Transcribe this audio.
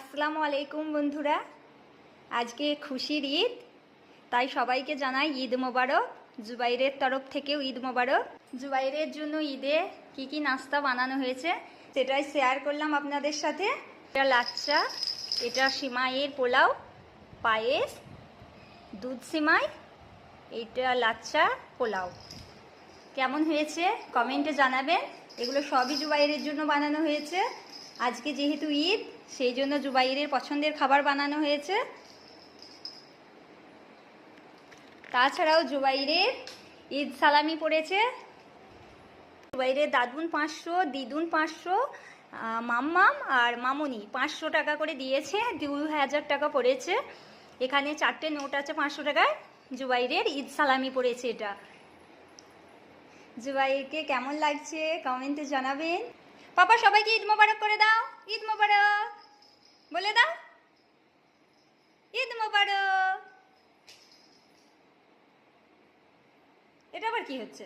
আসসালামু আলাইকুম বন্ধুরা, আজকে খুশির ঈদ, তাই সবাইকে জানাই ঈদ মোবারক। জুবাইরের তরফ থেকেও ঈদ মোবারক। জুবাইরের জন্য ঈদে কি নাস্তা বানানো হয়েছে সেটাই শেয়ার করলাম আপনাদের সাথে। এটা লাচ্চা, এটা সিমাইয়ের পোলাও, পায়েস, দুধ সিমাই, এটা লাচ্চা পোলাও। কেমন হয়েছে কমেন্টে জানাবেন। এগুলো সবই জুবাইরের জন্য বানানো হয়েছে। আজকে যেহেতু ঈদ, সেই জন্য জুবাইরের পছন্দের খাবার বানানো হয়েছে। তাছাড়াও জুবাইরের ঈদ সালামি পড়েছে। জুবাইরের দাদুন 500, দিদুন 500, মাম্মাম আর মামুনি 500 টাকা করে দিয়েছে। 2000 টাকা পড়েছে। এখানে 4টে নোট আছে 500 টাকায়। জুবাইরের ঈদ সালামি পড়েছে এটা। জুবাইরকে কেমন লাগছে কমেন্টে জানাবেন। পাপা সবাইকে ঈদ মোবারক করে দাও। ঈদ মোবারক বলে দাও। ঈদ মোবারক। এটা আবার কি হচ্ছে?